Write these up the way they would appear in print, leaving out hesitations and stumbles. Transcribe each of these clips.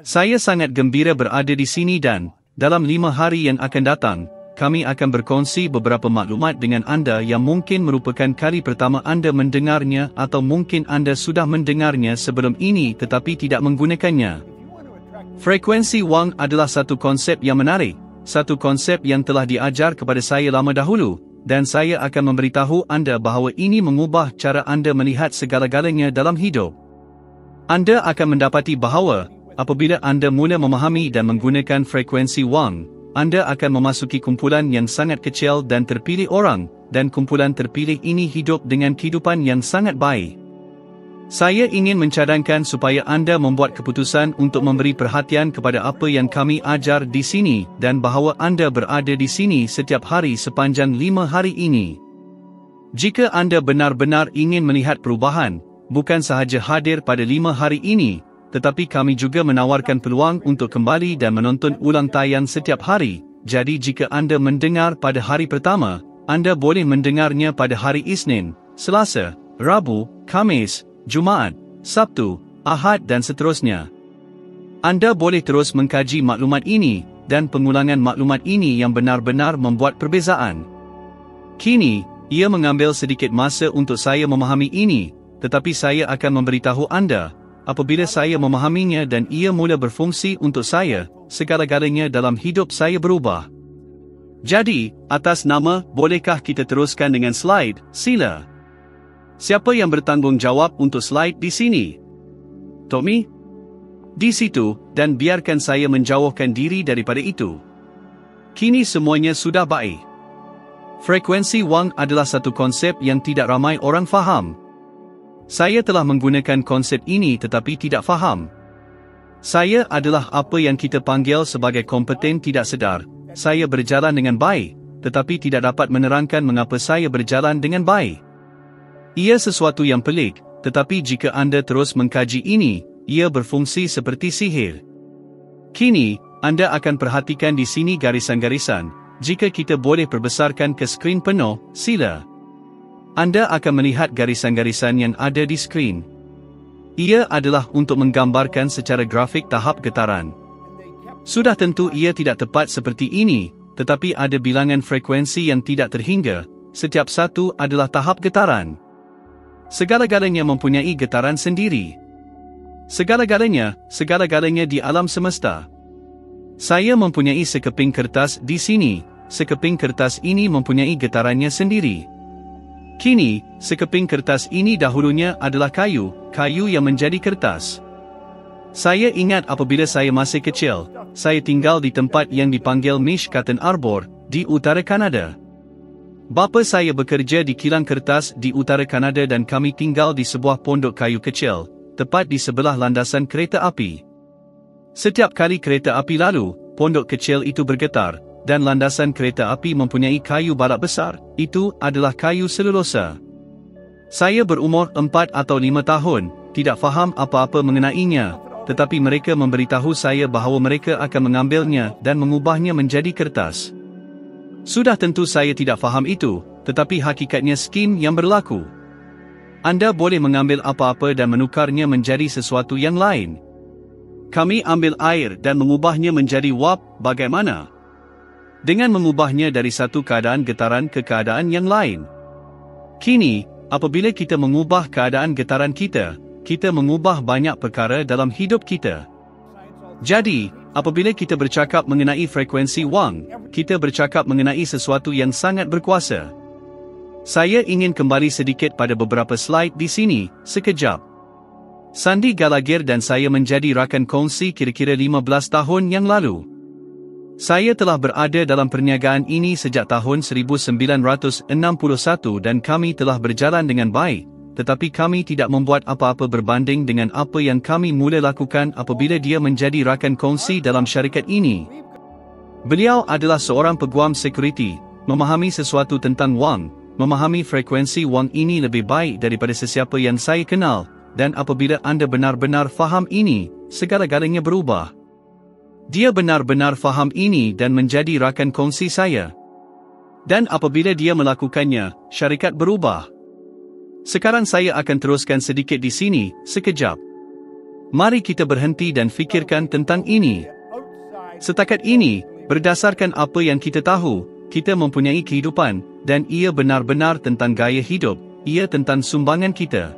Saya sangat gembira berada di sini dan, dalam 5 hari yang akan datang, kami akan berkongsi beberapa maklumat dengan anda yang mungkin merupakan kali pertama anda mendengarnya atau mungkin anda sudah mendengarnya sebelum ini tetapi tidak menggunakannya. Frekuensi wang adalah satu konsep yang menarik, satu konsep yang telah diajar kepada saya lama dahulu, dan saya akan memberitahu anda bahawa ini mengubah cara anda melihat segala-galanya dalam hidup. Anda akan mendapati bahawa, apabila anda mula memahami dan menggunakan frekuensi wang, anda akan memasuki kumpulan yang sangat kecil dan terpilih orang, dan kumpulan terpilih ini hidup dengan kehidupan yang sangat baik. Saya ingin mencadangkan supaya anda membuat keputusan untuk memberi perhatian kepada apa yang kami ajar di sini dan bahawa anda berada di sini setiap hari sepanjang 5 hari ini. Jika anda benar-benar ingin melihat perubahan, bukan sahaja hadir pada 5 hari ini, tetapi kami juga menawarkan peluang untuk kembali dan menonton ulang tayang setiap hari. Jadi jika anda mendengar pada hari pertama, anda boleh mendengarnya pada hari Isnin, Selasa, Rabu, Khamis, Jumaat, Sabtu, Ahad dan seterusnya. Anda boleh terus mengkaji maklumat ini, dan pengulangan maklumat ini yang benar-benar membuat perbezaan. Kini, ia mengambil sedikit masa untuk saya memahami ini, tetapi saya akan memberitahu anda, apabila saya memahaminya dan ia mula berfungsi untuk saya, segala-galanya dalam hidup saya berubah. Jadi, atas nama, bolehkah kita teruskan dengan slide, sila? Siapa yang bertanggungjawab untuk slide di sini? Tommy? Di situ, dan biarkan saya menjauhkan diri daripada itu. Kini semuanya sudah baik. Frekuensi wang adalah satu konsep yang tidak ramai orang faham. Saya telah menggunakan konsep ini tetapi tidak faham. Saya adalah apa yang kita panggil sebagai kompeten tidak sedar. Saya berjalan dengan baik, tetapi tidak dapat menerangkan mengapa saya berjalan dengan baik. Ia sesuatu yang pelik, tetapi jika anda terus mengkaji ini, ia berfungsi seperti sihir. Kini, anda akan perhatikan di sini garisan-garisan. Jika kita boleh perbesarkan ke skrin penuh, sila. Anda akan melihat garisan-garisan yang ada di skrin. Ia adalah untuk menggambarkan secara grafik tahap getaran. Sudah tentu ia tidak tepat seperti ini, tetapi ada bilangan frekuensi yang tidak terhingga. Setiap satu adalah tahap getaran. Segala-galanya mempunyai getaran sendiri. Segala-galanya di alam semesta. Saya mempunyai sekeping kertas di sini. Sekeping kertas ini mempunyai getarannya sendiri. Kini, sekeping kertas ini dahulunya adalah kayu yang menjadi kertas. Saya ingat apabila saya masih kecil, saya tinggal di tempat yang dipanggil Mishcatan Arbor, di utara Kanada. Bapa saya bekerja di kilang kertas di utara Kanada dan kami tinggal di sebuah pondok kayu kecil, tepat di sebelah landasan kereta api. Setiap kali kereta api lalu, pondok kecil itu bergetar, dan landasan kereta api mempunyai kayu balak besar. Itu adalah kayu selulosa. Saya berumur 4 atau 5 tahun, tidak faham apa-apa mengenainya, tetapi mereka memberitahu saya bahawa mereka akan mengambilnya dan mengubahnya menjadi kertas. Sudah tentu saya tidak faham itu, tetapi hakikatnya skim yang berlaku. Anda boleh mengambil apa-apa dan menukarnya menjadi sesuatu yang lain. Kami ambil air dan mengubahnya menjadi wap, bagaimana? Dengan mengubahnya dari satu keadaan getaran ke keadaan yang lain. Kini, apabila kita mengubah keadaan getaran kita, kita mengubah banyak perkara dalam hidup kita. Jadi, apabila kita bercakap mengenai frekuensi wang, kita bercakap mengenai sesuatu yang sangat berkuasa. Saya ingin kembali sedikit pada beberapa slide di sini, sekejap. Sandy Gallagher dan saya menjadi rakan kongsi kira-kira 15 tahun yang lalu. Saya telah berada dalam perniagaan ini sejak tahun 1961 dan kami telah berjalan dengan baik. Tetapi kami tidak membuat apa-apa berbanding dengan apa yang kami mula lakukan apabila dia menjadi rakan kongsi dalam syarikat ini. Beliau adalah seorang peguam sekuriti, memahami sesuatu tentang wang, memahami frekuensi wang ini lebih baik daripada sesiapa yang saya kenal, dan apabila anda benar-benar faham ini, segala-galanya berubah. Dia benar-benar faham ini dan menjadi rakan kongsi saya. Dan apabila dia melakukannya, syarikat berubah. Sekarang saya akan teruskan sedikit di sini, sekejap. Mari kita berhenti dan fikirkan tentang ini. Setakat ini, berdasarkan apa yang kita tahu, kita mempunyai kehidupan, dan ia benar-benar tentang gaya hidup, ia tentang sumbangan kita.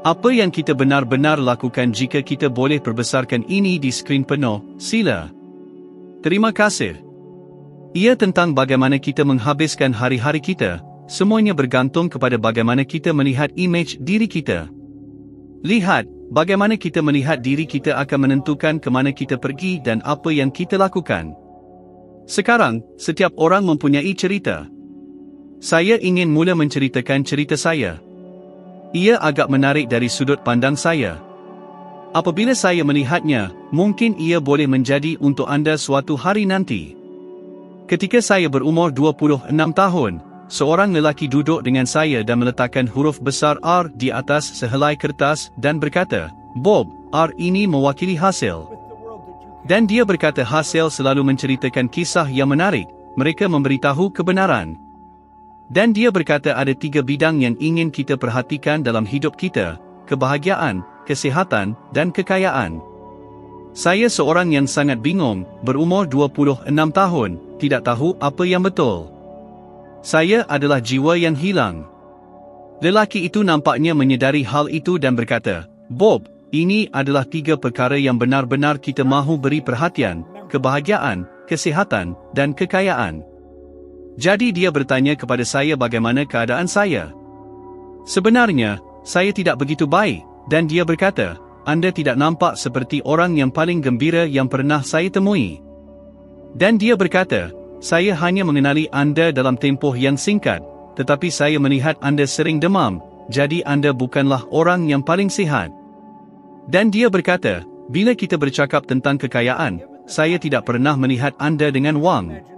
Apa yang kita benar-benar lakukan jika kita boleh perbesarkan ini di skrin penuh, sila. Terima kasih. Ia tentang bagaimana kita menghabiskan hari-hari kita, semuanya bergantung kepada bagaimana kita melihat imej diri kita. Lihat, bagaimana kita melihat diri kita akan menentukan ke mana kita pergi dan apa yang kita lakukan. Sekarang, setiap orang mempunyai cerita. Saya ingin mula menceritakan cerita saya. Ia agak menarik dari sudut pandang saya. Apabila saya melihatnya, mungkin ia boleh menjadi untuk anda suatu hari nanti. Ketika saya berumur 26 tahun, seorang lelaki duduk dengan saya dan meletakkan huruf besar R di atas sehelai kertas dan berkata, "Bob, R ini mewakili hasil." Dan dia berkata hasil selalu menceritakan kisah yang menarik, mereka memberitahu kebenaran. Dan dia berkata ada 3 bidang yang ingin kita perhatikan dalam hidup kita, kebahagiaan, kesihatan, dan kekayaan. Saya seorang yang sangat bingung, berumur 26 tahun, tidak tahu apa yang betul. Saya adalah jiwa yang hilang. Lelaki itu nampaknya menyedari hal itu dan berkata, "Bob, ini adalah 3 perkara yang benar-benar kita mahu beri perhatian, kebahagiaan, kesihatan, dan kekayaan." Jadi dia bertanya kepada saya bagaimana keadaan saya. Sebenarnya, saya tidak begitu baik, dan dia berkata, "Anda tidak nampak seperti orang yang paling gembira yang pernah saya temui." Dan dia berkata, "Saya hanya mengenali Anda dalam tempoh yang singkat, tetapi saya melihat Anda sering demam, jadi Anda bukanlah orang yang paling sihat." Dan dia berkata, "Bila kita bercakap tentang kekayaan, saya tidak pernah melihat Anda dengan wang.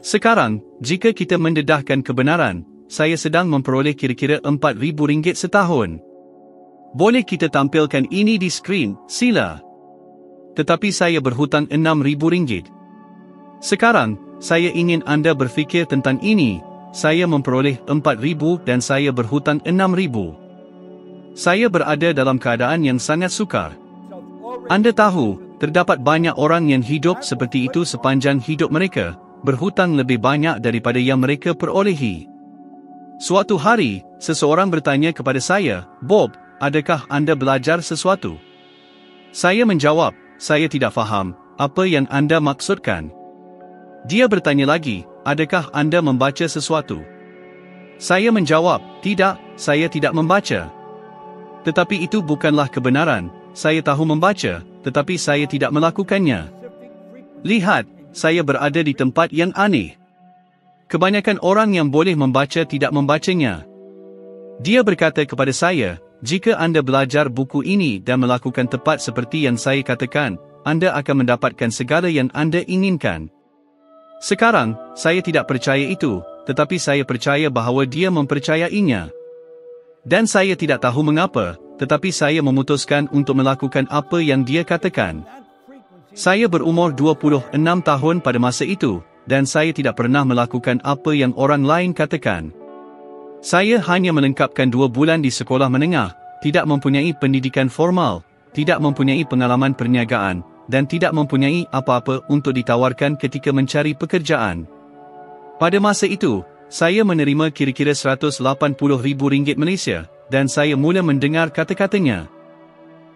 Sekarang, jika kita mendedahkan kebenaran, saya sedang memperoleh kira-kira RM4,000 setahun. Boleh kita tampilkan ini di skrin, sila. Tetapi saya berhutang RM6,000. Sekarang, saya ingin anda berfikir tentang ini, saya memperoleh RM4,000 dan saya berhutang RM6,000. Saya berada dalam keadaan yang sangat sukar. Anda tahu, terdapat banyak orang yang hidup seperti itu sepanjang hidup mereka, berhutang lebih banyak daripada yang mereka perolehi. Suatu hari, seseorang bertanya kepada saya, "Bob, adakah anda belajar sesuatu?" Saya menjawab, "Saya tidak faham, apa yang anda maksudkan?" Dia bertanya lagi, "Adakah anda membaca sesuatu?" Saya menjawab, "Tidak, saya tidak membaca." Tetapi itu bukanlah kebenaran, saya tahu membaca, tetapi saya tidak melakukannya. Lihat, saya berada di tempat yang aneh. Kebanyakan orang yang boleh membaca tidak membacanya. Dia berkata kepada saya, "Jika anda belajar buku ini dan melakukan tepat seperti yang saya katakan, anda akan mendapatkan segala yang anda inginkan." Sekarang, saya tidak percaya itu, tetapi saya percaya bahawa dia mempercayainya. Dan saya tidak tahu mengapa, tetapi saya memutuskan untuk melakukan apa yang dia katakan. Saya berumur 26 tahun pada masa itu, dan saya tidak pernah melakukan apa yang orang lain katakan. Saya hanya melengkapkan 2 bulan di sekolah menengah, tidak mempunyai pendidikan formal, tidak mempunyai pengalaman perniagaan, dan tidak mempunyai apa-apa untuk ditawarkan ketika mencari pekerjaan. Pada masa itu, saya menerima kira-kira RM180,000 Malaysia, dan saya mula mendengar kata-katanya.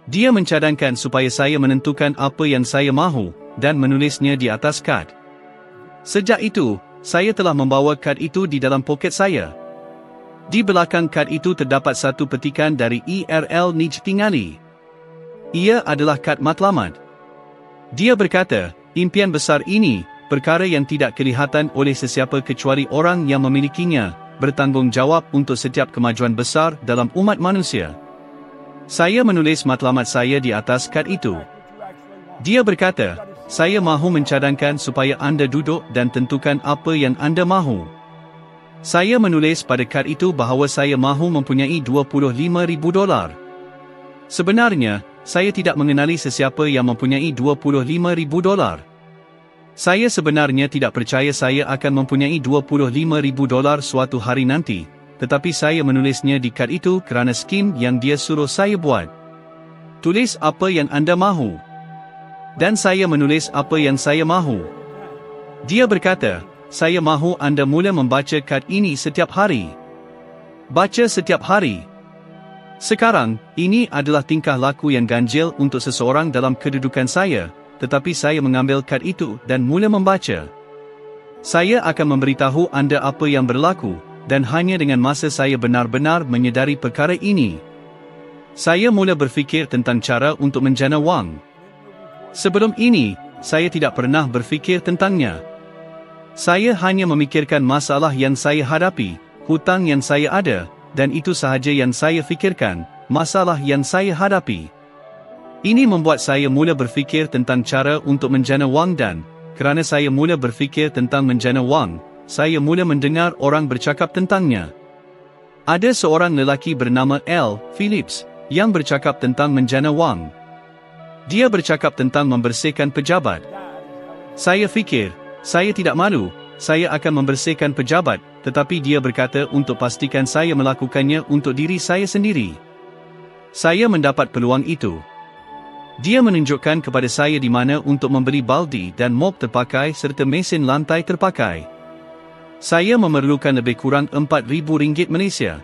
Dia mencadangkan supaya saya menentukan apa yang saya mahu, dan menulisnya di atas kad. Sejak itu, saya telah membawa kad itu di dalam poket saya. Di belakang kad itu terdapat satu petikan dari ERL Nij Tingali. Ia adalah kad matlamat. Dia berkata, "Impian besar ini, perkara yang tidak kelihatan oleh sesiapa kecuali orang yang memilikinya, bertanggungjawab untuk setiap kemajuan besar dalam umat manusia." Saya menulis matlamat saya di atas kad itu. Dia berkata, "Saya mahu mencadangkan supaya anda duduk dan tentukan apa yang anda mahu." Saya menulis pada kad itu bahawa saya mahu mempunyai $25,000. Sebenarnya, saya tidak mengenali sesiapa yang mempunyai $25,000. Saya sebenarnya tidak percaya saya akan mempunyai $25,000 suatu hari nanti, tetapi saya menulisnya di kad itu kerana skim yang dia suruh saya buat. Tulis apa yang anda mahu. Dan saya menulis apa yang saya mahu. Dia berkata, saya mahu anda mula membaca kad ini setiap hari. Baca setiap hari. Sekarang, ini adalah tingkah laku yang ganjil untuk seseorang dalam kedudukan saya, tetapi saya mengambil kad itu dan mula membaca. Saya akan memberitahu anda apa yang berlaku, dan hanya dengan masa saya benar-benar menyedari perkara ini, saya mula berfikir tentang cara untuk menjana wang. Sebelum ini, saya tidak pernah berfikir tentangnya. Saya hanya memikirkan masalah yang saya hadapi, hutang yang saya ada, dan itu sahaja yang saya fikirkan, masalah yang saya hadapi. Ini membuat saya mula berfikir tentang cara untuk menjana wang dan, kerana saya mula berfikir tentang menjana wang, saya mula mendengar orang bercakap tentangnya. Ada seorang lelaki bernama L. Phillips, yang bercakap tentang menjana wang. Dia bercakap tentang membersihkan pejabat. Saya fikir, saya tidak malu, saya akan membersihkan pejabat, tetapi dia berkata untuk pastikan saya melakukannya untuk diri saya sendiri. Saya mendapat peluang itu. Dia menunjukkan kepada saya di mana untuk membeli baldi dan mop terpakai serta mesin lantai terpakai. Saya memerlukan lebih kurang RM4,000 Malaysia.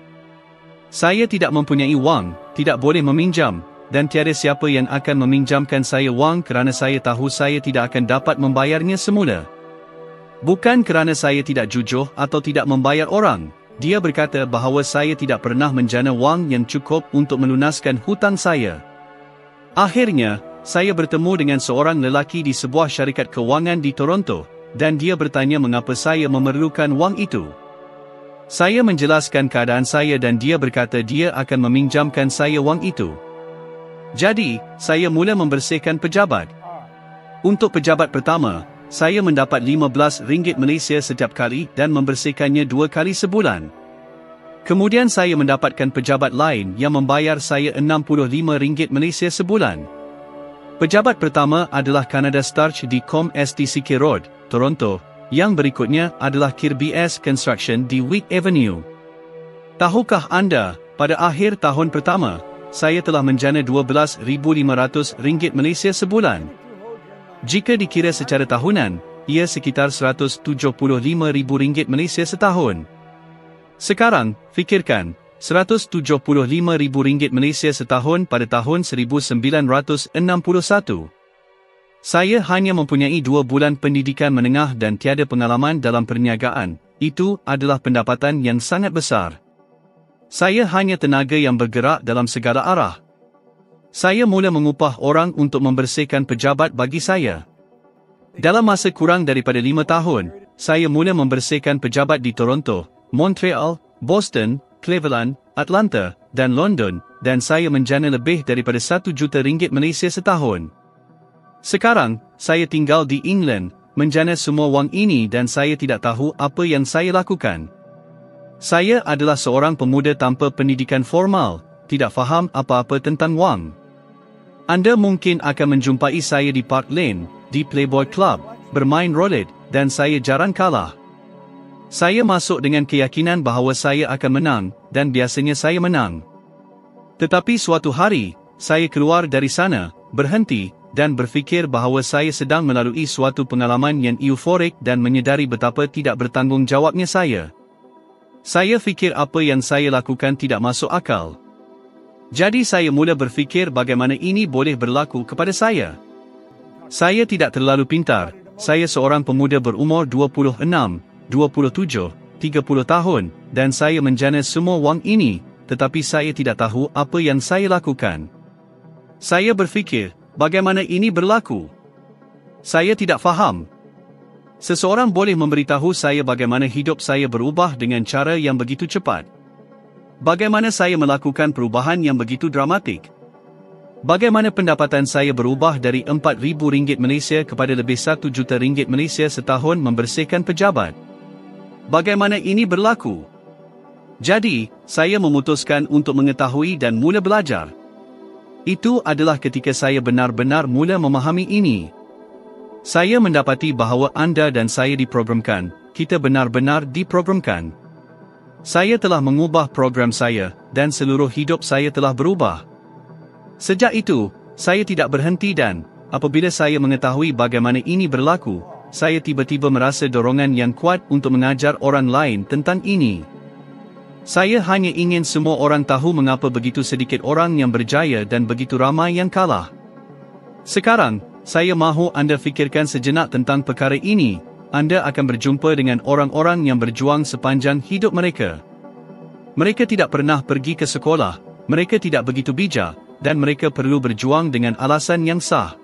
Saya tidak mempunyai wang, tidak boleh meminjam, dan tiada siapa yang akan meminjamkan saya wang kerana saya tahu saya tidak akan dapat membayarnya semula. Bukan kerana saya tidak jujur atau tidak membayar orang. Dia berkata bahawa saya tidak pernah menjana wang yang cukup untuk melunaskan hutang saya. Akhirnya, saya bertemu dengan seorang lelaki di sebuah syarikat kewangan di Toronto, dan dia bertanya mengapa saya memerlukan wang itu. Saya menjelaskan keadaan saya dan dia berkata dia akan meminjamkan saya wang itu. Jadi, saya mula membersihkan pejabat. Untuk pejabat pertama, saya mendapat RM15 Malaysia setiap kali dan membersihkannya 2 kali sebulan. Kemudian saya mendapatkan pejabat lain yang membayar saya RM65 Malaysia sebulan. Pejabat pertama adalah Canada Starch di Com STCK Road, Toronto. Yang berikutnya adalah Kirby S Construction di Wick Avenue. Tahukah anda, pada akhir tahun pertama, saya telah menjana RM12,500 Malaysia sebulan. Jika dikira secara tahunan, ia sekitar RM175,000 Malaysia setahun. Sekarang, fikirkan, RM175,000 Malaysia setahun pada tahun 1961. Saya hanya mempunyai 2 bulan pendidikan menengah dan tiada pengalaman dalam perniagaan. Itu adalah pendapatan yang sangat besar. Saya hanya tenaga yang bergerak dalam segala arah. Saya mula mengupah orang untuk membersihkan pejabat bagi saya. Dalam masa kurang daripada 5 tahun, saya mula membersihkan pejabat di Toronto, Montreal, Boston, Cleveland, Atlanta, dan London, dan saya menjana lebih daripada RM1 juta Malaysia setahun. Sekarang, saya tinggal di England, menjana semua wang ini dan saya tidak tahu apa yang saya lakukan. Saya adalah seorang pemuda tanpa pendidikan formal, tidak faham apa-apa tentang wang. Anda mungkin akan menjumpai saya di Park Lane, di Playboy Club, bermain roulette, dan saya jarang kalah. Saya masuk dengan keyakinan bahawa saya akan menang, dan biasanya saya menang. Tetapi suatu hari, saya keluar dari sana, berhenti, dan berfikir bahawa saya sedang melalui suatu pengalaman yang euforik dan menyedari betapa tidak bertanggungjawabnya saya. Saya fikir apa yang saya lakukan tidak masuk akal. Jadi saya mula berfikir bagaimana ini boleh berlaku kepada saya. Saya tidak terlalu pintar, saya seorang pemuda berumur 26, 27, 30 tahun, dan saya menjana semua wang ini, tetapi saya tidak tahu apa yang saya lakukan. Saya berfikir, bagaimana ini berlaku? Saya tidak faham. Seseorang boleh memberitahu saya bagaimana hidup saya berubah dengan cara yang begitu cepat. Bagaimana saya melakukan perubahan yang begitu dramatik? Bagaimana pendapatan saya berubah dari RM4,000 Malaysia kepada lebih RM1 juta Malaysia setahun membersihkan pejabat? Bagaimana ini berlaku? Jadi, saya memutuskan untuk mengetahui dan mula belajar. Itu adalah ketika saya benar-benar mula memahami ini. Saya mendapati bahawa anda dan saya diprogramkan, kita benar-benar diprogramkan. Saya telah mengubah program saya, dan seluruh hidup saya telah berubah. Sejak itu, saya tidak berhenti dan, apabila saya mengetahui bagaimana ini berlaku, saya tiba-tiba merasa dorongan yang kuat untuk mengajar orang lain tentang ini. Saya hanya ingin semua orang tahu mengapa begitu sedikit orang yang berjaya dan begitu ramai yang kalah. Sekarang, saya mahu anda fikirkan sejenak tentang perkara ini. Anda akan berjumpa dengan orang-orang yang berjuang sepanjang hidup mereka. Mereka tidak pernah pergi ke sekolah, mereka tidak begitu bijak, dan mereka perlu berjuang dengan alasan yang sah.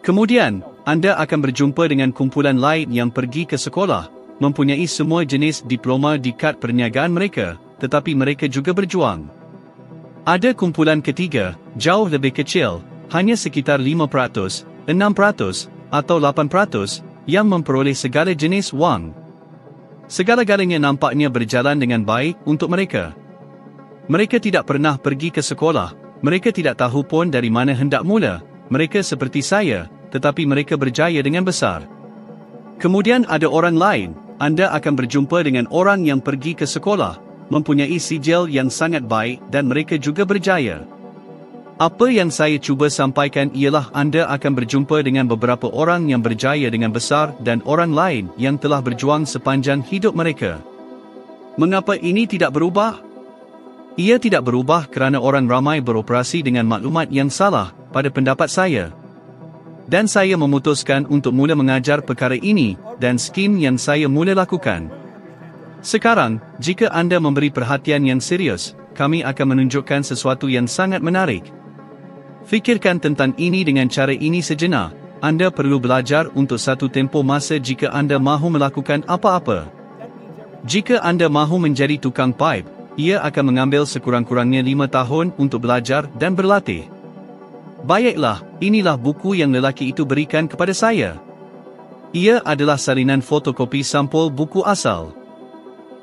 Kemudian, anda akan berjumpa dengan kumpulan lain yang pergi ke sekolah, mempunyai semua jenis diploma di kad perniagaan mereka, tetapi mereka juga berjuang. Ada kumpulan ketiga, jauh lebih kecil, hanya sekitar 5%, 6%, atau 8%, yang memperoleh segala jenis wang. Segala-galanya nampaknya berjalan dengan baik untuk mereka. Mereka tidak pernah pergi ke sekolah, mereka tidak tahu pun dari mana hendak mula, mereka seperti saya, tetapi mereka berjaya dengan besar. Kemudian ada orang lain, anda akan berjumpa dengan orang yang pergi ke sekolah, mempunyai sijil yang sangat baik dan mereka juga berjaya. Apa yang saya cuba sampaikan ialah anda akan berjumpa dengan beberapa orang yang berjaya dengan besar dan orang lain yang telah berjuang sepanjang hidup mereka. Mengapa ini tidak berubah? Ia tidak berubah kerana orang ramai beroperasi dengan maklumat yang salah, pada pendapat saya. Dan saya memutuskan untuk mula mengajar perkara ini, dan skim yang saya mula lakukan. Sekarang, jika anda memberi perhatian yang serius, kami akan menunjukkan sesuatu yang sangat menarik. Fikirkan tentang ini dengan cara ini sejenak. Anda perlu belajar untuk satu tempoh masa jika anda mahu melakukan apa-apa. Jika anda mahu menjadi tukang paip, ia akan mengambil sekurang-kurangnya 5 tahun untuk belajar dan berlatih. Baiklah, inilah buku yang lelaki itu berikan kepada saya. Ia adalah salinan fotokopi sampul buku asal.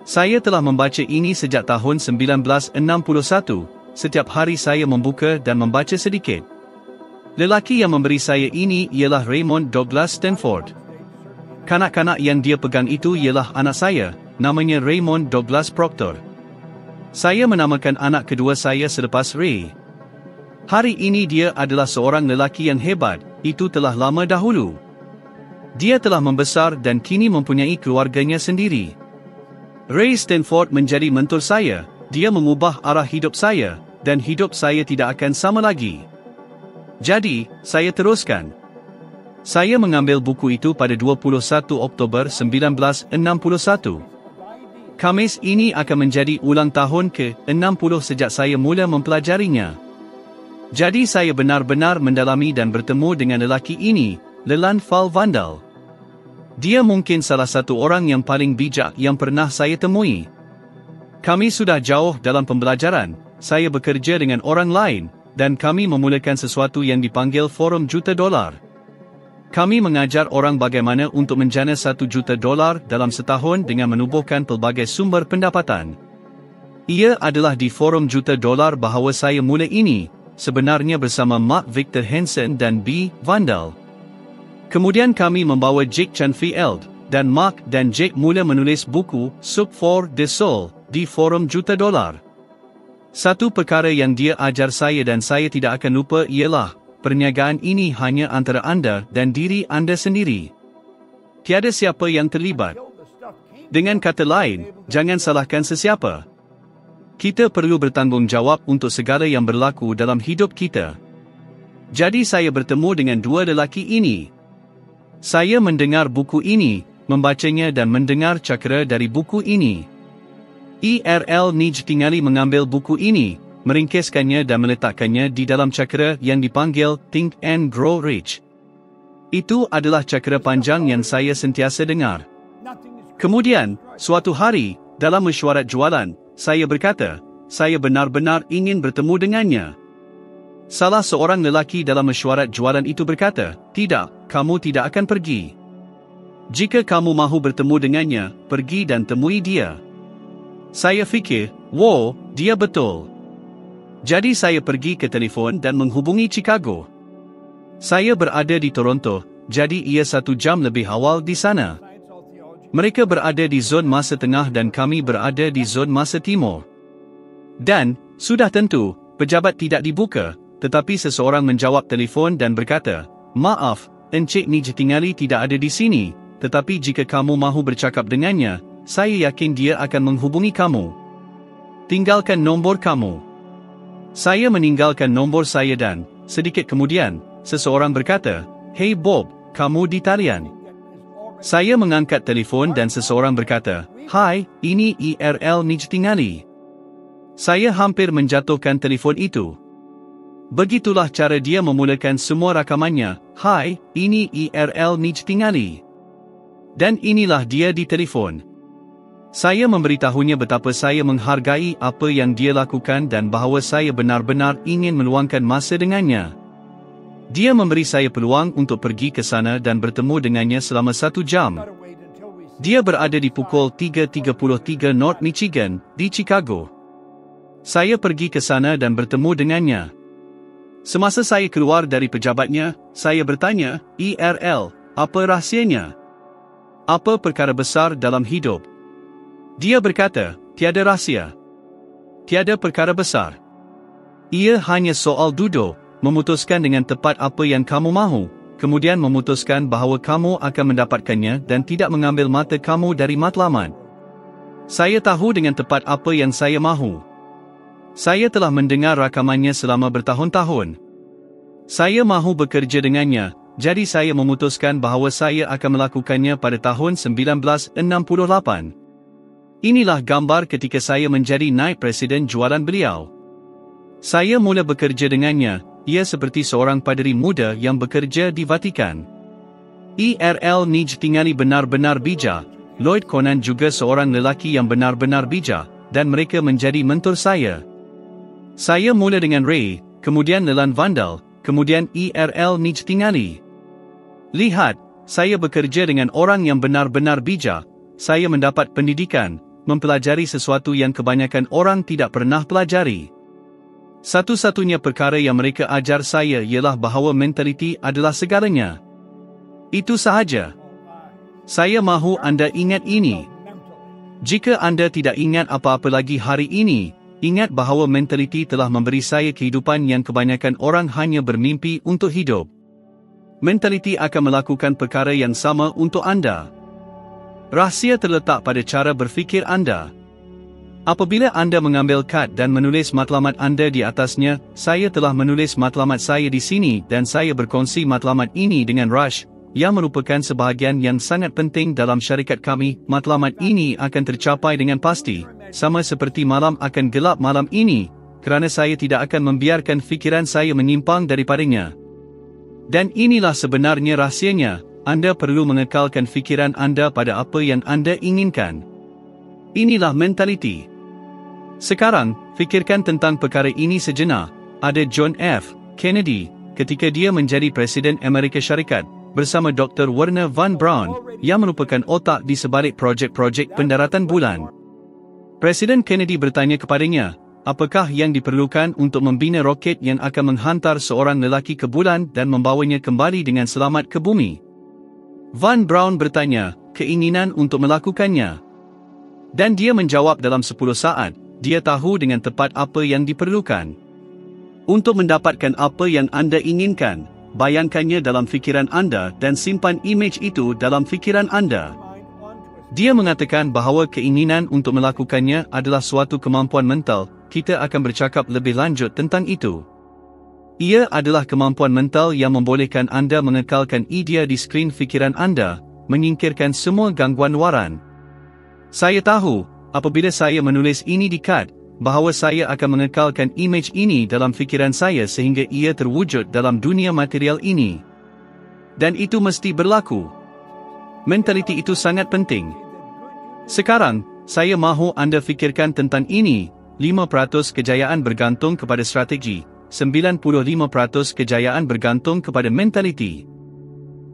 Saya telah membaca ini sejak tahun 1961. Setiap hari saya membuka dan membaca sedikit. Lelaki yang memberi saya ini ialah Raymond Douglas Stanford. Kanak-kanak yang dia pegang itu ialah anak saya, namanya Raymond Douglas Proctor. Saya menamakan anak kedua saya selepas Ray. Hari ini dia adalah seorang lelaki yang hebat, itu telah lama dahulu. Dia telah membesar dan kini mempunyai keluarganya sendiri. Ray Stanford menjadi mentor saya. Dia mengubah arah hidup saya, dan hidup saya tidak akan sama lagi. Jadi, saya teruskan. Saya mengambil buku itu pada 21 Oktober 1961. Khamis ini akan menjadi ulang tahun ke-60 sejak saya mula mempelajarinya. Jadi saya benar-benar mendalami dan bertemu dengan lelaki ini, Leland Val Vandal. Dia mungkin salah satu orang yang paling bijak yang pernah saya temui. Kami sudah jauh dalam pembelajaran, saya bekerja dengan orang lain, dan kami memulakan sesuatu yang dipanggil Forum Juta Dolar. Kami mengajar orang bagaimana untuk menjana $1 juta dalam setahun dengan menubuhkan pelbagai sumber pendapatan. Ia adalah di Forum Juta Dolar bahawa saya mula ini, sebenarnya bersama Mark Victor Hansen dan B. Vandal. Kemudian kami membawa Jake Canfield, dan Mark dan Jake mula menulis buku Soup for the Soul di Forum Juta Dolar. Satu perkara yang dia ajar saya dan saya tidak akan lupa ialah, perniagaan ini hanya antara anda dan diri anda sendiri. Tiada siapa yang terlibat. Dengan kata lain, jangan salahkan sesiapa. Kita perlu bertanggungjawab untuk segala yang berlaku dalam hidup kita. Jadi saya bertemu dengan dua lelaki ini. Saya mendengar buku ini, membacanya dan mendengar cakera dari buku ini. E.R.L. Nij Tingali mengambil buku ini, meringkaskannya dan meletakkannya di dalam cakera yang dipanggil Think and Grow Rich. Itu adalah cakera panjang yang saya sentiasa dengar. Kemudian, suatu hari, dalam mesyuarat jualan, saya berkata, saya benar-benar ingin bertemu dengannya. Salah seorang lelaki dalam mesyuarat jualan itu berkata, tidak, kamu tidak akan pergi. Jika kamu mahu bertemu dengannya, pergi dan temui dia. Saya fikir, wow, dia betul. Jadi saya pergi ke telefon dan menghubungi Chicago. Saya berada di Toronto, jadi ia 1 jam lebih awal di sana. Mereka berada di zon masa tengah dan kami berada di zon masa timur. Dan, sudah tentu, pejabat tidak dibuka, tetapi seseorang menjawab telefon dan berkata, "Maaf, Encik Nijtingali tidak ada di sini, tetapi jika kamu mahu bercakap dengannya, saya yakin dia akan menghubungi kamu. Tinggalkan nombor kamu." Saya meninggalkan nombor saya dan, sedikit kemudian, seseorang berkata, "Hey Bob, kamu di talian." Saya mengangkat telefon dan seseorang berkata, "Hai, ini IRL Nijtingali." Saya hampir menjatuhkan telefon itu. Begitulah cara dia memulakan semua rakamannya, "Hai, ini IRL Nijtingali." Dan inilah dia di telefon. Saya memberitahunya betapa saya menghargai apa yang dia lakukan dan bahawa saya benar-benar ingin meluangkan masa dengannya. Dia memberi saya peluang untuk pergi ke sana dan bertemu dengannya selama 1 jam. Dia berada di pukul 3:33 North Michigan, di Chicago. Saya pergi ke sana dan bertemu dengannya. Semasa saya keluar dari pejabatnya, saya bertanya, "IRL, apa rahsianya? Apa perkara besar dalam hidup?" Dia berkata, "Tiada rahsia. Tiada perkara besar. Ia hanya soal duduk, memutuskan dengan tepat apa yang kamu mahu, kemudian memutuskan bahawa kamu akan mendapatkannya dan tidak mengambil mata kamu dari matlamat. Saya tahu dengan tepat apa yang saya mahu. Saya telah mendengar rakamannya selama bertahun-tahun. Saya mahu bekerja dengannya, jadi saya memutuskan bahawa saya akan melakukannya pada tahun 1968. Inilah gambar ketika saya menjadi naib presiden jualan beliau. Saya mula bekerja dengannya, ia seperti seorang paderi muda yang bekerja di Vatikan. IRL Nijtingali benar-benar bijak, Lloyd Conan juga seorang lelaki yang benar-benar bijak, dan mereka menjadi mentor saya. Saya mula dengan Ray, kemudian Leland Vandal, kemudian IRL Nijtingali. Lihat, saya bekerja dengan orang yang benar-benar bijak, saya mendapat pendidikan, mempelajari sesuatu yang kebanyakan orang tidak pernah pelajari. Satu-satunya perkara yang mereka ajar saya ialah bahawa mentaliti adalah segalanya. Itu sahaja. Saya mahu anda ingat ini. Jika anda tidak ingat apa-apa lagi hari ini, ingat bahawa mentaliti telah memberi saya kehidupan yang kebanyakan orang hanya bermimpi untuk hidup. Mentaliti akan melakukan perkara yang sama untuk anda. Rahsia terletak pada cara berfikir anda. Apabila anda mengambil kad dan menulis matlamat anda di atasnya, saya telah menulis matlamat saya di sini dan saya berkongsi matlamat ini dengan Rush, yang merupakan sebahagian yang sangat penting dalam syarikat kami. Matlamat ini akan tercapai dengan pasti, sama seperti malam akan gelap malam ini, kerana saya tidak akan membiarkan fikiran saya menyimpang daripadanya. Dan inilah sebenarnya rahsianya, anda perlu mengekalkan fikiran anda pada apa yang anda inginkan. Inilah mentaliti. Sekarang, fikirkan tentang perkara ini sejenak. Ada John F. Kennedy, ketika dia menjadi Presiden Amerika Syarikat, bersama Dr. Wernher von Braun, yang merupakan otak di sebalik projek-projek pendaratan bulan. Presiden Kennedy bertanya kepadanya, apakah yang diperlukan untuk membina roket yang akan menghantar seorang lelaki ke bulan dan membawanya kembali dengan selamat ke bumi? Von Braun bertanya, keinginan untuk melakukannya. Dan dia menjawab dalam 10 saat, dia tahu dengan tepat apa yang diperlukan. Untuk mendapatkan apa yang anda inginkan, bayangkannya dalam fikiran anda dan simpan imej itu dalam fikiran anda. Dia mengatakan bahawa keinginan untuk melakukannya adalah suatu kemampuan mental. Kita akan bercakap lebih lanjut tentang itu. Ia adalah kemampuan mental yang membolehkan anda mengekalkan idea di skrin fikiran anda, menyingkirkan semua gangguan waran. Saya tahu, apabila saya menulis ini di kad, bahawa saya akan mengekalkan imej ini dalam fikiran saya sehingga ia terwujud dalam dunia material ini. Dan itu mesti berlaku. Mentaliti itu sangat penting. Sekarang, saya mahu anda fikirkan tentang ini. 5% kejayaan bergantung kepada strategi, 95% kejayaan bergantung kepada mentaliti.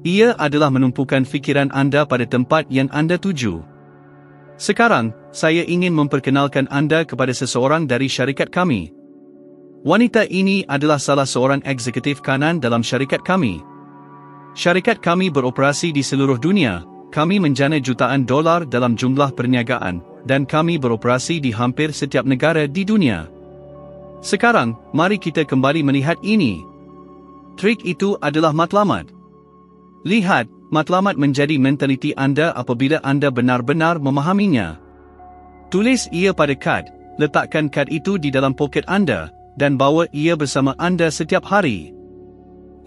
Ia adalah menumpukan fikiran anda pada tempat yang anda tuju. Sekarang, saya ingin memperkenalkan anda kepada seseorang dari syarikat kami. Wanita ini adalah salah seorang eksekutif kanan dalam syarikat kami. Syarikat kami beroperasi di seluruh dunia, kami menjana jutaan dolar dalam jumlah perniagaan, dan kami beroperasi di hampir setiap negara di dunia. Sekarang, mari kita kembali melihat ini. Trik itu adalah matlamat. Lihat, matlamat menjadi mentaliti anda apabila anda benar-benar memahaminya. Tulis ia pada kad, letakkan kad itu di dalam poket anda, dan bawa ia bersama anda setiap hari.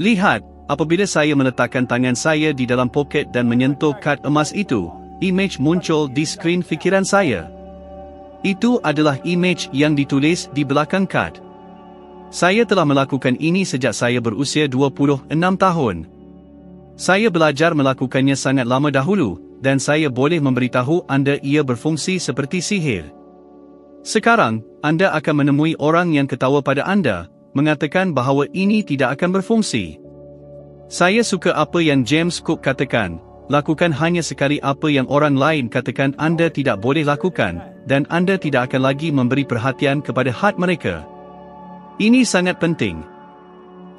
Lihat, apabila saya meletakkan tangan saya di dalam poket dan menyentuh kad emas itu, imej muncul di skrin fikiran saya. Itu adalah imej yang ditulis di belakang kad. Saya telah melakukan ini sejak saya berusia 26 tahun. Saya belajar melakukannya sangat lama dahulu, dan saya boleh memberitahu anda ia berfungsi seperti sihir. Sekarang, anda akan menemui orang yang ketawa pada anda, mengatakan bahawa ini tidak akan berfungsi. Saya suka apa yang James Cook katakan, lakukan hanya sekali apa yang orang lain katakan anda tidak boleh lakukan, dan anda tidak akan lagi memberi perhatian kepada had mereka. Ini sangat penting.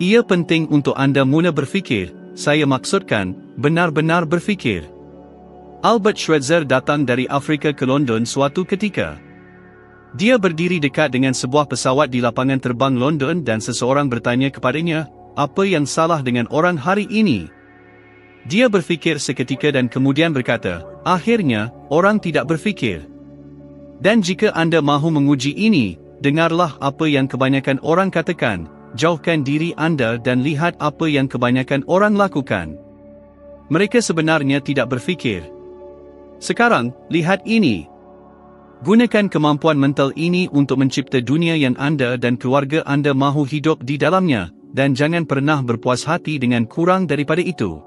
Ia penting untuk anda mula berfikir, saya maksudkan, benar-benar berfikir. Albert Schweitzer datang dari Afrika ke London suatu ketika. Dia berdiri dekat dengan sebuah pesawat di lapangan terbang London dan seseorang bertanya kepadanya, apa yang salah dengan orang hari ini? Dia berfikir seketika dan kemudian berkata, akhirnya, orang tidak berfikir. Dan jika anda mahu menguji ini, dengarlah apa yang kebanyakan orang katakan, jauhkan diri anda dan lihat apa yang kebanyakan orang lakukan. Mereka sebenarnya tidak berfikir. Sekarang, lihat ini. Gunakan kemampuan mental ini untuk mencipta dunia yang anda dan keluarga anda mahu hidup di dalamnya, dan jangan pernah berpuas hati dengan kurang daripada itu.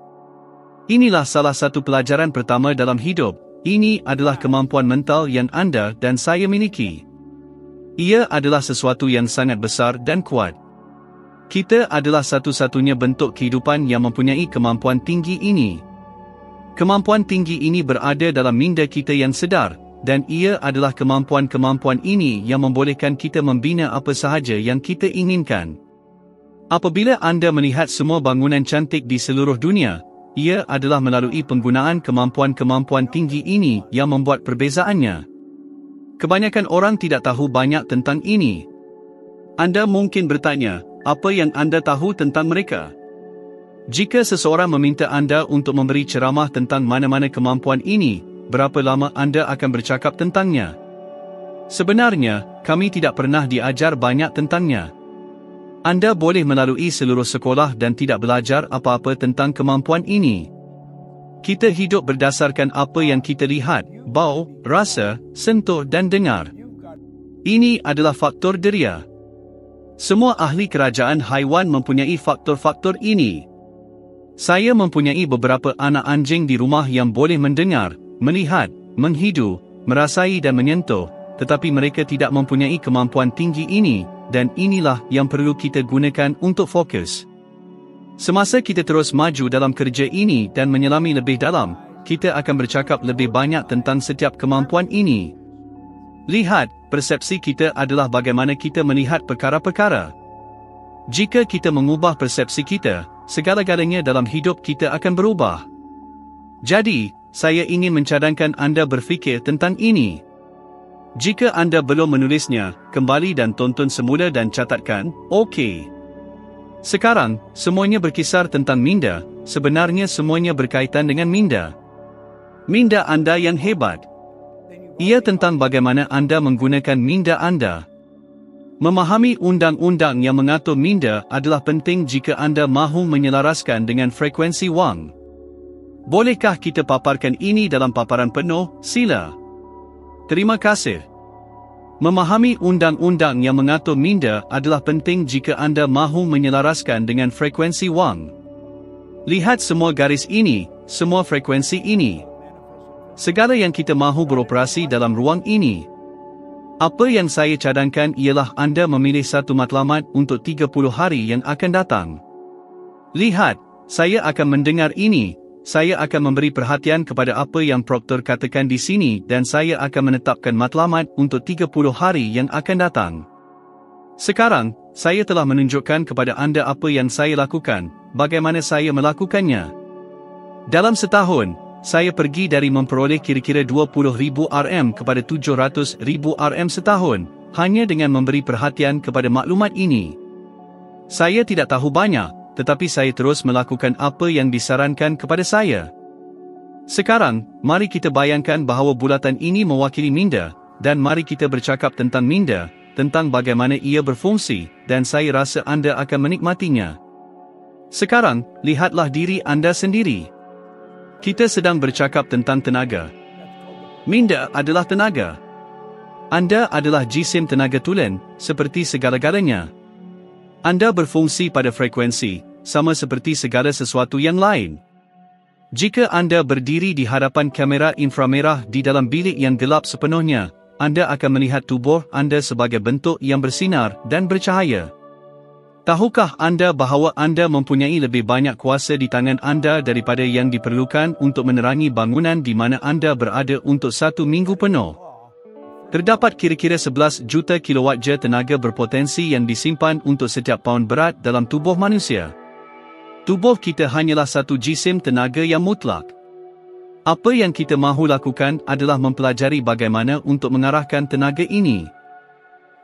Inilah salah satu pelajaran pertama dalam hidup, ini adalah kemampuan mental yang anda dan saya miliki. Ia adalah sesuatu yang sangat besar dan kuat. Kita adalah satu-satunya bentuk kehidupan yang mempunyai kemampuan tinggi ini. Kemampuan tinggi ini berada dalam minda kita yang sedar, dan ia adalah kemampuan-kemampuan ini yang membolehkan kita membina apa sahaja yang kita inginkan. Apabila anda melihat semua bangunan cantik di seluruh dunia, ia adalah melalui penggunaan kemampuan-kemampuan tinggi ini yang membuat perbezaannya. Kebanyakan orang tidak tahu banyak tentang ini. Anda mungkin bertanya, apa yang anda tahu tentang mereka? Jika seseorang meminta anda untuk memberi ceramah tentang mana-mana kemampuan ini, berapa lama anda akan bercakap tentangnya? Sebenarnya, kami tidak pernah diajar banyak tentangnya. Anda boleh melalui seluruh sekolah dan tidak belajar apa-apa tentang kemampuan ini. Kita hidup berdasarkan apa yang kita lihat, bau, rasa, sentuh dan dengar. Ini adalah faktor deria. Semua ahli kerajaan haiwan mempunyai faktor-faktor ini. Saya mempunyai beberapa anak anjing di rumah yang boleh mendengar, melihat, menghidu, merasai dan menyentuh, tetapi mereka tidak mempunyai kemampuan tinggi ini, dan inilah yang perlu kita gunakan untuk fokus. Semasa kita terus maju dalam kerja ini dan menyelami lebih dalam, kita akan bercakap lebih banyak tentang setiap kemampuan ini. Lihat, persepsi kita adalah bagaimana kita melihat perkara-perkara. Jika kita mengubah persepsi kita, segala-galanya dalam hidup kita akan berubah. Jadi, saya ingin mencadangkan anda berfikir tentang ini. Jika anda belum menulisnya, kembali dan tonton semula dan catatkan, okey. Sekarang, semuanya berkisar tentang minda, sebenarnya semuanya berkaitan dengan minda. Minda anda yang hebat. Ia tentang bagaimana anda menggunakan minda anda. Memahami undang-undang yang mengatur minda adalah penting jika anda mahu menyelaraskan dengan frekuensi wang. Bolehkah kita paparkan ini dalam paparan penuh? Sila. Terima kasih. Memahami undang-undang yang mengatur minda adalah penting jika anda mahu menyelaraskan dengan frekuensi wang. Lihat semua garis ini, semua frekuensi ini. Segala yang kita mahu beroperasi dalam ruang ini. Apa yang saya cadangkan ialah anda memilih satu matlamat untuk 30 hari yang akan datang. Lihat, saya akan mendengar ini. Saya akan memberi perhatian kepada apa yang Proctor katakan di sini dan saya akan menetapkan matlamat untuk 30 hari yang akan datang. Sekarang, saya telah menunjukkan kepada anda apa yang saya lakukan, bagaimana saya melakukannya. Dalam setahun, saya pergi dari memperoleh kira-kira 20,000 RM kepada 700,000 RM setahun, hanya dengan memberi perhatian kepada maklumat ini. Saya tidak tahu banyak, tetapi saya terus melakukan apa yang disarankan kepada saya. Sekarang, mari kita bayangkan bahawa bulatan ini mewakili minda, dan mari kita bercakap tentang minda, tentang bagaimana ia berfungsi, dan saya rasa anda akan menikmatinya. Sekarang, lihatlah diri anda sendiri. Kita sedang bercakap tentang tenaga. Minda adalah tenaga. Anda adalah jisim tenaga tulen, seperti segala-galanya. Anda berfungsi pada frekuensi, sama seperti segala sesuatu yang lain. Jika anda berdiri di hadapan kamera inframerah di dalam bilik yang gelap sepenuhnya, anda akan melihat tubuh anda sebagai bentuk yang bersinar dan bercahaya. Tahukah anda bahawa anda mempunyai lebih banyak kuasa di tangan anda daripada yang diperlukan untuk menerangi bangunan di mana anda berada untuk 1 minggu penuh? Terdapat kira-kira 11 juta kilowatt-jam tenaga berpotensi yang disimpan untuk setiap paun berat dalam tubuh manusia. Tubuh kita hanyalah satu jisim tenaga yang mutlak. Apa yang kita mahu lakukan adalah mempelajari bagaimana untuk mengarahkan tenaga ini.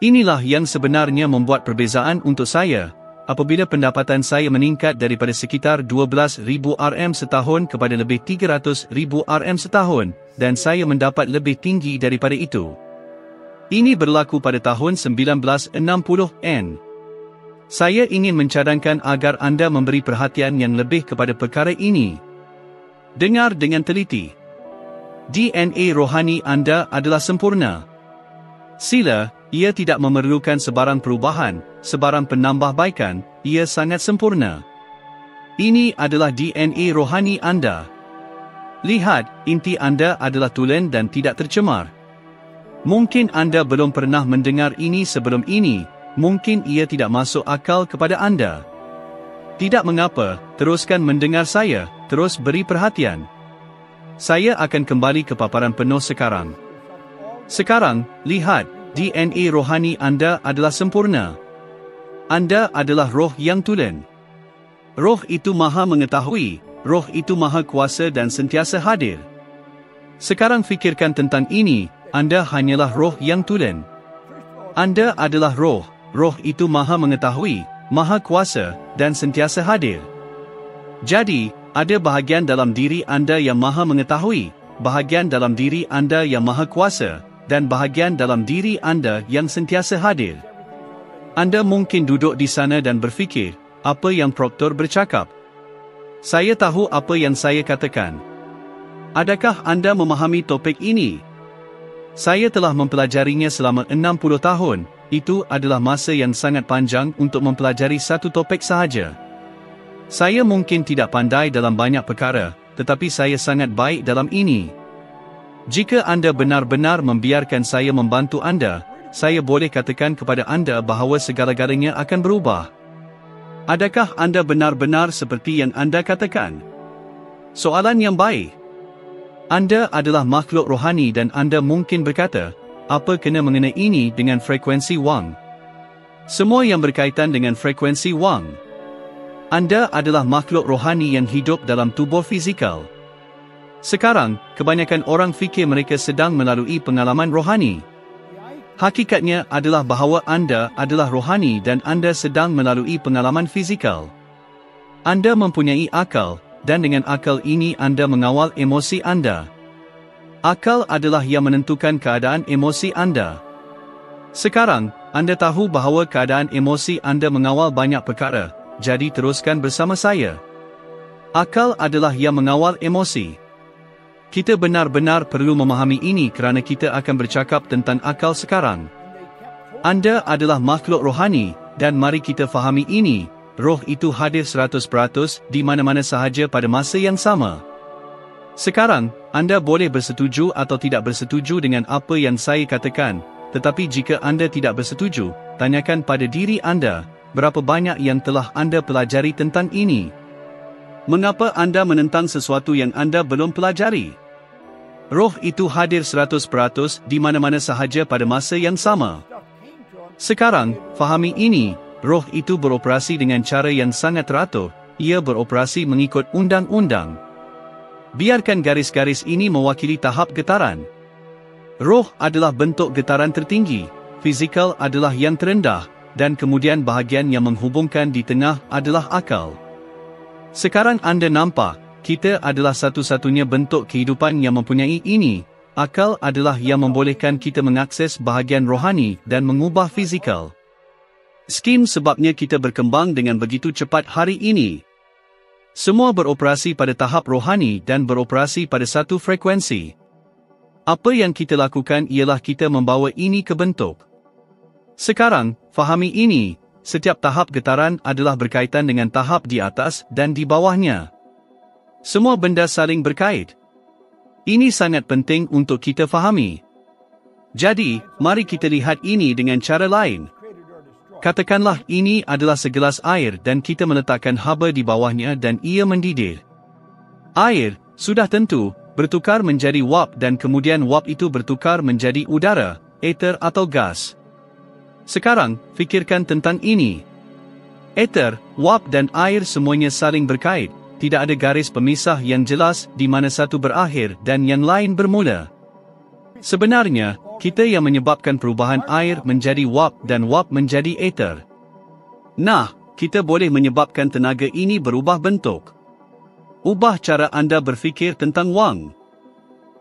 Inilah yang sebenarnya membuat perbezaan untuk saya, apabila pendapatan saya meningkat daripada sekitar 12,000 RM setahun kepada lebih 300,000 RM setahun, dan saya mendapat lebih tinggi daripada itu. Ini berlaku pada tahun 1960-an. Saya ingin mencadangkan agar anda memberi perhatian yang lebih kepada perkara ini. Dengar dengan teliti. DNA rohani anda adalah sempurna. Sila, ia tidak memerlukan sebarang perubahan, sebarang penambahbaikan, ia sangat sempurna. Ini adalah DNA rohani anda. Lihat, inti anda adalah tulen dan tidak tercemar. Mungkin anda belum pernah mendengar ini sebelum ini, mungkin ia tidak masuk akal kepada anda. Tidak mengapa, teruskan mendengar saya, terus beri perhatian. Saya akan kembali ke paparan penuh sekarang. Sekarang, lihat, DNA rohani anda adalah sempurna. Anda adalah roh yang tulen. Roh itu maha mengetahui, roh itu maha kuasa dan sentiasa hadir. Sekarang fikirkan tentang ini, anda hanyalah roh yang tulen. Anda adalah roh, roh itu maha mengetahui, maha kuasa, dan sentiasa hadir. Jadi, ada bahagian dalam diri anda yang maha mengetahui, bahagian dalam diri anda yang maha kuasa, dan bahagian dalam diri anda yang sentiasa hadir. Anda mungkin duduk di sana dan berfikir, apa yang Proktor bercakap? Saya tahu apa yang saya katakan. Adakah anda memahami topik ini? Saya telah mempelajarinya selama 60 tahun, itu adalah masa yang sangat panjang untuk mempelajari satu topik sahaja. Saya mungkin tidak pandai dalam banyak perkara, tetapi saya sangat baik dalam ini. Jika anda benar-benar membiarkan saya membantu anda, saya boleh katakan kepada anda bahawa segala-galanya akan berubah. Adakah anda benar-benar seperti yang anda katakan? Soalan yang baik. Anda adalah makhluk rohani dan anda mungkin berkata, apa kena mengenai ini dengan frekuensi wang? Semua yang berkaitan dengan frekuensi wang. Anda adalah makhluk rohani yang hidup dalam tubuh fizikal. Sekarang, kebanyakan orang fikir mereka sedang melalui pengalaman rohani. Hakikatnya adalah bahawa anda adalah rohani dan anda sedang melalui pengalaman fizikal. Anda mempunyai akal, dan dengan akal ini anda mengawal emosi anda. Akal adalah yang menentukan keadaan emosi anda. Sekarang, anda tahu bahawa keadaan emosi anda mengawal banyak perkara, jadi teruskan bersama saya. Akal adalah yang mengawal emosi. Kita benar-benar perlu memahami ini kerana kita akan bercakap tentang akal sekarang. Anda adalah makhluk rohani, dan mari kita fahami ini, roh itu hadir 100% di mana-mana sahaja pada masa yang sama. Sekarang, anda boleh bersetuju atau tidak bersetuju dengan apa yang saya katakan, tetapi jika anda tidak bersetuju, tanyakan pada diri anda, berapa banyak yang telah anda pelajari tentang ini? Mengapa anda menentang sesuatu yang anda belum pelajari? Roh itu hadir 100% di mana-mana sahaja pada masa yang sama. Sekarang, fahami ini, roh itu beroperasi dengan cara yang sangat teratur, ia beroperasi mengikut undang-undang. Biarkan garis-garis ini mewakili tahap getaran. Roh adalah bentuk getaran tertinggi, fizikal adalah yang terendah, dan kemudian bahagian yang menghubungkan di tengah adalah akal. Sekarang anda nampak, kita adalah satu-satunya bentuk kehidupan yang mempunyai ini. Akal adalah yang membolehkan kita mengakses bahagian rohani dan mengubah fizikal. Skim sebabnya kita berkembang dengan begitu cepat hari ini. Semua beroperasi pada tahap rohani dan beroperasi pada satu frekuensi. Apa yang kita lakukan ialah kita membawa ini ke bentuk. Sekarang, fahami ini, setiap tahap getaran adalah berkaitan dengan tahap di atas dan di bawahnya. Semua benda saling berkait. Ini sangat penting untuk kita fahami. Jadi, mari kita lihat ini dengan cara lain. Katakanlah ini adalah segelas air dan kita meletakkan haba di bawahnya dan ia mendidih. Air, sudah tentu, bertukar menjadi wap dan kemudian wap itu bertukar menjadi udara, ether atau gas. Sekarang, fikirkan tentang ini. Ether, wap dan air semuanya saling berkait. Tidak ada garis pemisah yang jelas di mana satu berakhir dan yang lain bermula. Sebenarnya, kita yang menyebabkan perubahan air menjadi wap dan wap menjadi ether. Nah, kita boleh menyebabkan tenaga ini berubah bentuk. Ubah cara anda berfikir tentang wang.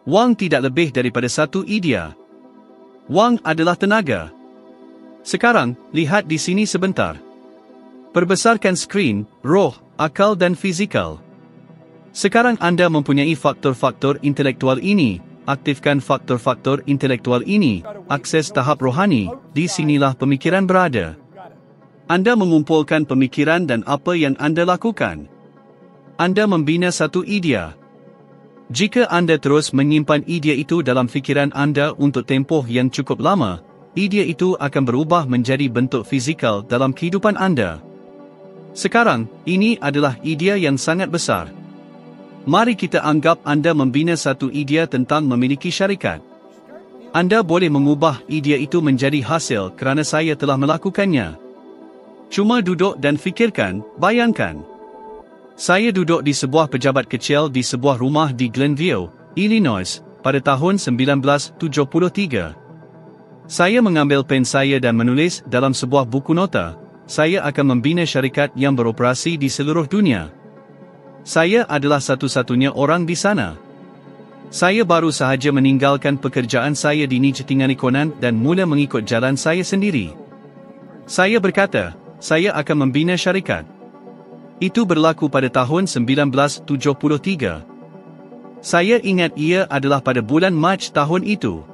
Wang tidak lebih daripada satu idea. Wang adalah tenaga. Sekarang, lihat di sini sebentar. Perbesarkan skrin, roh, akal dan fizikal. Sekarang anda mempunyai faktor-faktor intelektual ini, aktifkan faktor-faktor intelektual ini, akses tahap rohani, di sinilah pemikiran berada. Anda mengumpulkan pemikiran dan apa yang anda lakukan. Anda membina satu idea. Jika anda terus menyimpan idea itu dalam fikiran anda untuk tempoh yang cukup lama, idea itu akan berubah menjadi bentuk fizikal dalam kehidupan anda. Sekarang, ini adalah idea yang sangat besar. Mari kita anggap anda membina satu idea tentang memiliki syarikat. Anda boleh mengubah idea itu menjadi hasil kerana saya telah melakukannya. Cuma duduk dan fikirkan, bayangkan. Saya duduk di sebuah pejabat kecil di sebuah rumah di Glenview, Illinois, pada tahun 1973. Saya mengambil pen saya dan menulis dalam sebuah buku nota, saya akan membina syarikat yang beroperasi di seluruh dunia. Saya adalah satu-satunya orang di sana. Saya baru sahaja meninggalkan pekerjaan saya di Nicetinganikonan dan mula mengikut jalan saya sendiri. Saya berkata, saya akan membina syarikat. Itu berlaku pada tahun 1973. Saya ingat ia adalah pada bulan Mac tahun itu.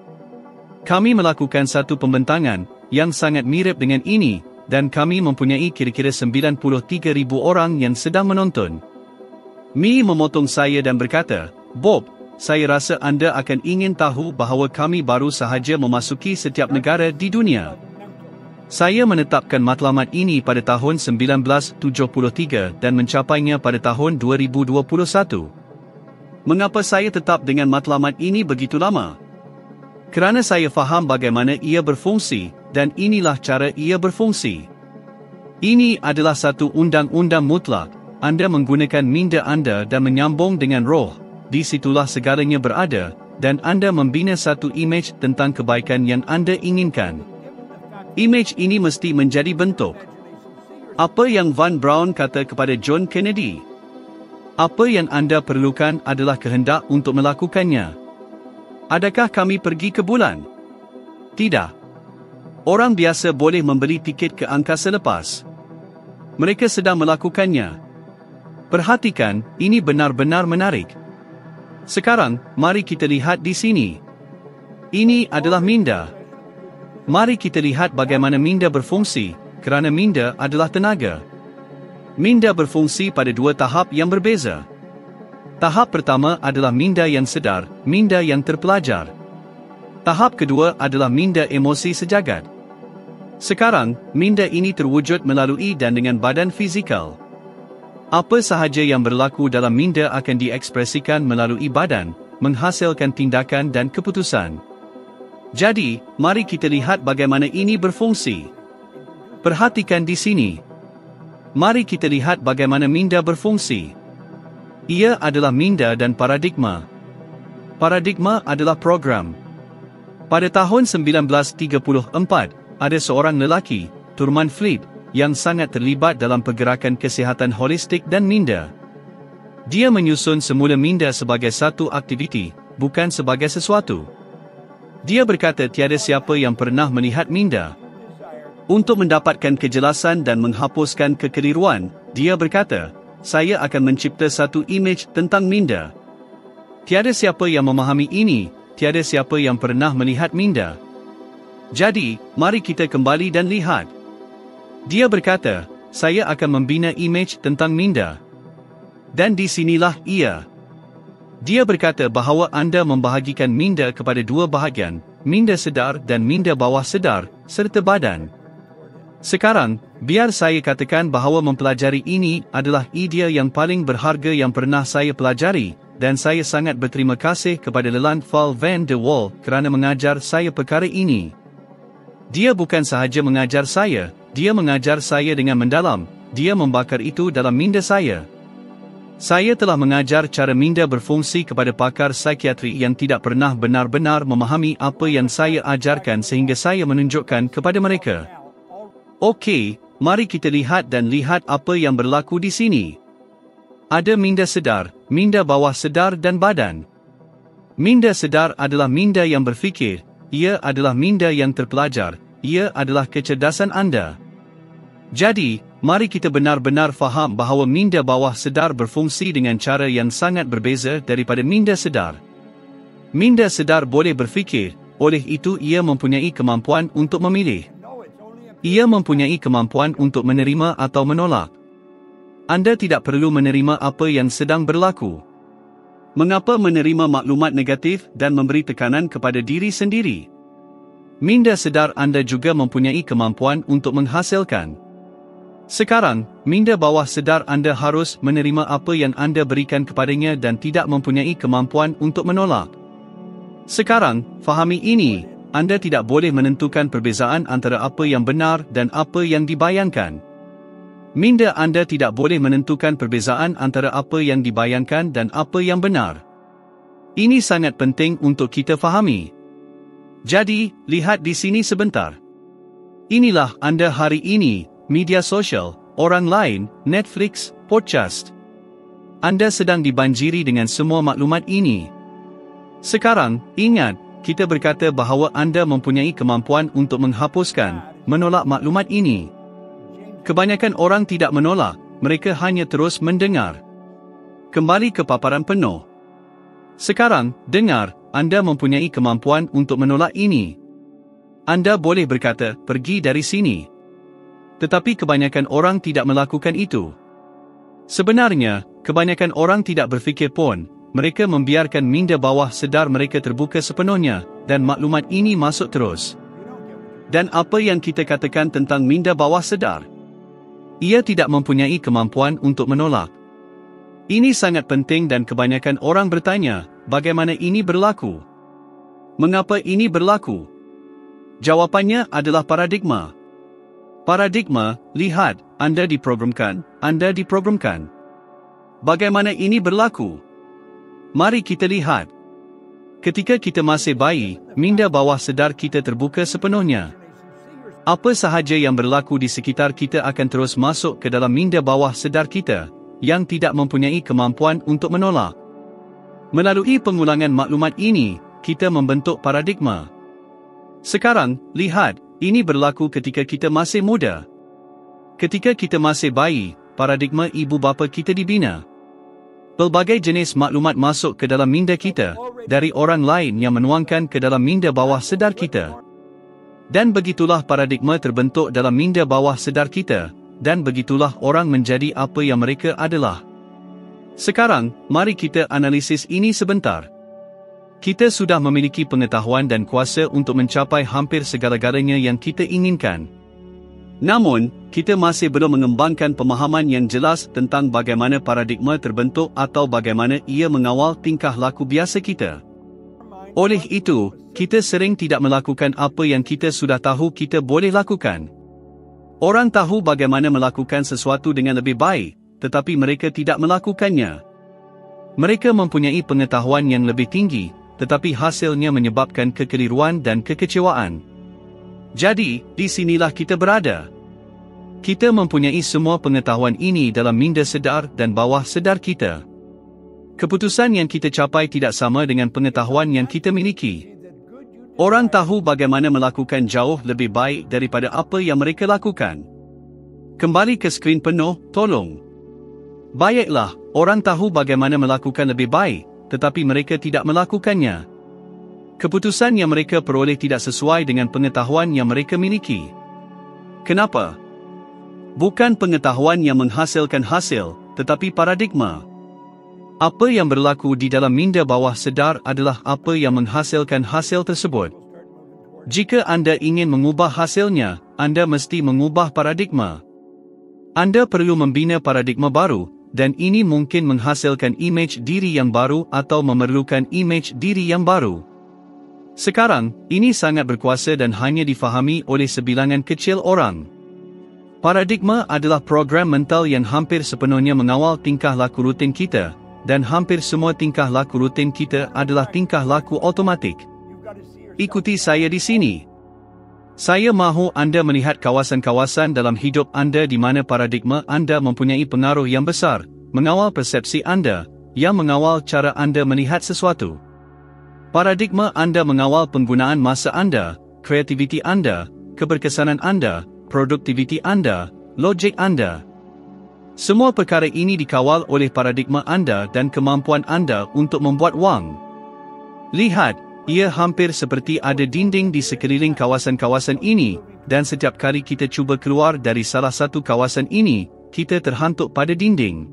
Kami melakukan satu pembentangan yang sangat mirip dengan ini, dan kami mempunyai kira-kira 93,000 orang yang sedang menonton. Mi memotong saya dan berkata, Bob, saya rasa anda akan ingin tahu bahawa kami baru sahaja memasuki setiap negara di dunia. Saya menetapkan matlamat ini pada tahun 1973 dan mencapainya pada tahun 2021. Mengapa saya tetap dengan matlamat ini begitu lama? Kerana saya faham bagaimana ia berfungsi, dan inilah cara ia berfungsi. Ini adalah satu undang-undang mutlak. Anda menggunakan minda anda dan menyambung dengan roh. Di situlah segalanya berada, dan anda membina satu imej tentang kebaikan yang anda inginkan. Imej ini mesti menjadi bentuk. Apa yang Van Braun kata kepada John Kennedy? Apa yang anda perlukan adalah kehendak untuk melakukannya. Adakah kami pergi ke bulan? Tidak. Orang biasa boleh membeli tiket ke angkasa lepas. Mereka sedang melakukannya. Perhatikan, ini benar-benar menarik. Sekarang, mari kita lihat di sini. Ini adalah minda. Mari kita lihat bagaimana minda berfungsi, kerana minda adalah tenaga. Minda berfungsi pada dua tahap yang berbeza. Tahap pertama adalah minda yang sedar, minda yang terpelajar. Tahap kedua adalah minda emosi sejagat. Sekarang, minda ini terwujud melalui dan dengan badan fizikal. Apa sahaja yang berlaku dalam minda akan diekspresikan melalui badan, menghasilkan tindakan dan keputusan. Jadi, mari kita lihat bagaimana ini berfungsi. Perhatikan di sini. Mari kita lihat bagaimana minda berfungsi. Ia adalah minda dan paradigma. Paradigma adalah program. Pada tahun 1934, ada seorang lelaki, Thurman Fleet, yang sangat terlibat dalam pergerakan kesihatan holistik dan minda. Dia menyusun semula minda sebagai satu aktiviti, bukan sebagai sesuatu. Dia berkata tiada siapa yang pernah melihat minda. Untuk mendapatkan kejelasan dan menghapuskan kekeliruan, dia berkata, saya akan mencipta satu imej tentang minda. Tiada siapa yang memahami ini, tiada siapa yang pernah melihat minda. Jadi, mari kita kembali dan lihat. Dia berkata, saya akan membina imej tentang minda. Dan di sinilah ia. Dia berkata bahawa anda membahagikan minda kepada dua bahagian, minda sedar dan minda bawah sedar, serta badan. Sekarang, biar saya katakan bahawa mempelajari ini adalah idea yang paling berharga yang pernah saya pelajari, dan saya sangat berterima kasih kepada Leland Val van der Wal kerana mengajar saya perkara ini. Dia bukan sahaja mengajar saya, dia mengajar saya dengan mendalam, dia membakar itu dalam minda saya. Saya telah mengajar cara minda berfungsi kepada pakar psikiatri yang tidak pernah benar-benar memahami apa yang saya ajarkan sehingga saya menunjukkan kepada mereka. Okey, mari kita lihat dan lihat apa yang berlaku di sini. Ada minda sedar, minda bawah sedar dan badan. Minda sedar adalah minda yang berfikir, ia adalah minda yang terpelajar, ia adalah kecerdasan anda. Jadi, mari kita benar-benar faham bahawa minda bawah sedar berfungsi dengan cara yang sangat berbeza daripada minda sedar. Minda sedar boleh berfikir, oleh itu ia mempunyai kemampuan untuk memilih. Ia mempunyai kemampuan untuk menerima atau menolak. Anda tidak perlu menerima apa yang sedang berlaku. Mengapa menerima maklumat negatif dan memberi tekanan kepada diri sendiri? Minda sedar anda juga mempunyai kemampuan untuk menghasilkan. Sekarang, minda bawah sedar anda harus menerima apa yang anda berikan kepadanya dan tidak mempunyai kemampuan untuk menolak. Sekarang, fahami ini, anda tidak boleh menentukan perbezaan antara apa yang benar dan apa yang dibayangkan. Minda anda tidak boleh menentukan perbezaan antara apa yang dibayangkan dan apa yang benar. Ini sangat penting untuk kita fahami. Jadi, lihat di sini sebentar. Inilah anda hari ini, media sosial, orang lain, Netflix, podcast. Anda sedang dibanjiri dengan semua maklumat ini. Sekarang, ingat, kita berkata bahawa anda mempunyai kemampuan untuk menghapuskan, menolak maklumat ini. Kebanyakan orang tidak menolak, mereka hanya terus mendengar. Kembali ke paparan penuh. Sekarang, dengar, anda mempunyai kemampuan untuk menolak ini. Anda boleh berkata, pergi dari sini. Tetapi kebanyakan orang tidak melakukan itu. Sebenarnya, kebanyakan orang tidak berfikir pun, mereka membiarkan minda bawah sedar mereka terbuka sepenuhnya, dan maklumat ini masuk terus. Dan apa yang kita katakan tentang minda bawah sedar? Ia tidak mempunyai kemampuan untuk menolak. Ini sangat penting dan kebanyakan orang bertanya, bagaimana ini berlaku? Mengapa ini berlaku? Jawapannya adalah paradigma. Paradigma, lihat, anda diprogramkan, anda diprogramkan. Bagaimana ini berlaku? Mari kita lihat. Ketika kita masih bayi, minda bawah sedar kita terbuka sepenuhnya. Apa sahaja yang berlaku di sekitar kita akan terus masuk ke dalam minda bawah sedar kita, yang tidak mempunyai kemampuan untuk menolak. Melalui pengulangan maklumat ini, kita membentuk paradigma. Sekarang, lihat, ini berlaku ketika kita masih muda. Ketika kita masih bayi, paradigma ibu bapa kita dibina. Pelbagai jenis maklumat masuk ke dalam minda kita, dari orang lain yang menuangkan ke dalam minda bawah sedar kita. Dan begitulah paradigma terbentuk dalam minda bawah sedar kita, dan begitulah orang menjadi apa yang mereka adalah. Sekarang, mari kita analisis ini sebentar. Kita sudah memiliki pengetahuan dan kuasa untuk mencapai hampir segala-galanya yang kita inginkan. Namun, kita masih belum mengembangkan pemahaman yang jelas tentang bagaimana paradigma terbentuk atau bagaimana ia mengawal tingkah laku biasa kita. Oleh itu, kita sering tidak melakukan apa yang kita sudah tahu kita boleh lakukan. Orang tahu bagaimana melakukan sesuatu dengan lebih baik, tetapi mereka tidak melakukannya. Mereka mempunyai pengetahuan yang lebih tinggi, tetapi hasilnya menyebabkan kekeliruan dan kekecewaan. Jadi, di sinilah kita berada. Kita mempunyai semua pengetahuan ini dalam minda sedar dan bawah sedar kita. Keputusan yang kita capai tidak sama dengan pengetahuan yang kita miliki. Orang tahu bagaimana melakukan jauh lebih baik daripada apa yang mereka lakukan. Kembali ke skrin penuh, tolong. Baiklah, orang tahu bagaimana melakukan lebih baik, tetapi mereka tidak melakukannya. Keputusan yang mereka peroleh tidak sesuai dengan pengetahuan yang mereka miliki. Kenapa? Bukan pengetahuan yang menghasilkan hasil, tetapi paradigma. Apa yang berlaku di dalam minda bawah sedar adalah apa yang menghasilkan hasil tersebut. Jika anda ingin mengubah hasilnya, anda mesti mengubah paradigma. Anda perlu membina paradigma baru, dan ini mungkin menghasilkan imej diri yang baru atau memerlukan imej diri yang baru. Sekarang, ini sangat berkuasa dan hanya difahami oleh sebilangan kecil orang. Paradigma adalah program mental yang hampir sepenuhnya mengawal tingkah laku rutin kita, dan hampir semua tingkah laku rutin kita adalah tingkah laku automatik. Ikuti saya di sini. Saya mahu anda melihat kawasan-kawasan dalam hidup anda di mana paradigma anda mempunyai pengaruh yang besar, mengawal persepsi anda, yang mengawal cara anda melihat sesuatu. Paradigma anda mengawal penggunaan masa anda, kreativiti anda, keberkesanan anda, produktiviti anda, logik anda. Semua perkara ini dikawal oleh paradigma anda dan kemampuan anda untuk membuat wang. Lihat, ia hampir seperti ada dinding di sekeliling kawasan-kawasan ini, dan setiap kali kita cuba keluar dari salah satu kawasan ini, kita terhantuk pada dinding.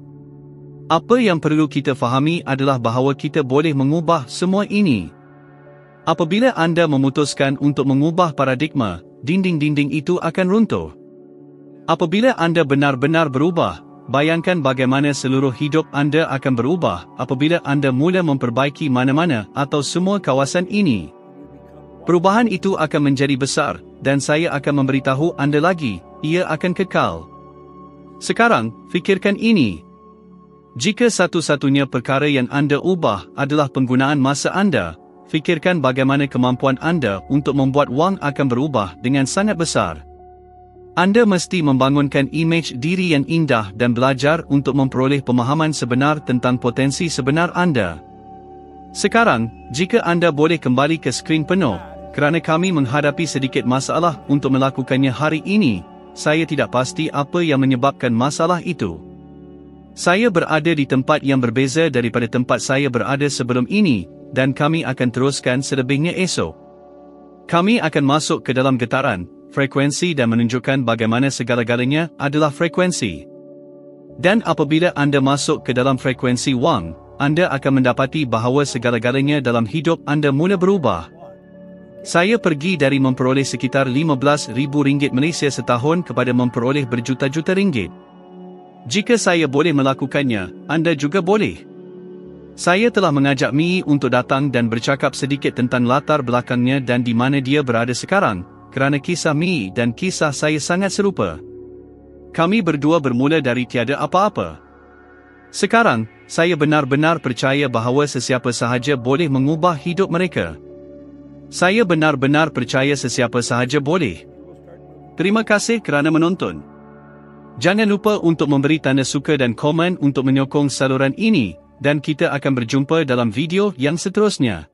Apa yang perlu kita fahami adalah bahawa kita boleh mengubah semua ini. Apabila anda memutuskan untuk mengubah paradigma, dinding-dinding itu akan runtuh. Apabila anda benar-benar berubah, bayangkan bagaimana seluruh hidup anda akan berubah apabila anda mula memperbaiki mana-mana atau semua kawasan ini. Perubahan itu akan menjadi besar, dan saya akan memberitahu anda lagi, ia akan kekal. Sekarang, fikirkan ini. Jika satu-satunya perkara yang anda ubah adalah penggunaan masa anda, fikirkan bagaimana kemampuan anda untuk membuat wang akan berubah dengan sangat besar. Anda mesti membangunkan imej diri yang indah dan belajar untuk memperoleh pemahaman sebenar tentang potensi sebenar anda. Sekarang, jika anda boleh kembali ke skrin penuh, kerana kami menghadapi sedikit masalah untuk melakukannya hari ini, saya tidak pasti apa yang menyebabkan masalah itu. Saya berada di tempat yang berbeza daripada tempat saya berada sebelum ini, dan kami akan teruskan selebihnya esok. Kami akan masuk ke dalam getaran, frekuensi dan menunjukkan bagaimana segala-galanya adalah frekuensi. Dan apabila anda masuk ke dalam frekuensi wang, anda akan mendapati bahawa segala-galanya dalam hidup anda mula berubah. Saya pergi dari memperoleh sekitar RM15,000 Malaysia setahun kepada memperoleh berjuta-juta ringgit. Jika saya boleh melakukannya, anda juga boleh. Saya telah mengajak Mii untuk datang dan bercakap sedikit tentang latar belakangnya dan di mana dia berada sekarang, kerana kisah Mii dan kisah saya sangat serupa. Kami berdua bermula dari tiada apa-apa. Sekarang, saya benar-benar percaya bahawa sesiapa sahaja boleh mengubah hidup mereka. Saya benar-benar percaya sesiapa sahaja boleh. Terima kasih kerana menonton. Jangan lupa untuk memberi tanda suka dan komen untuk menyokong saluran ini, dan kita akan berjumpa dalam video yang seterusnya.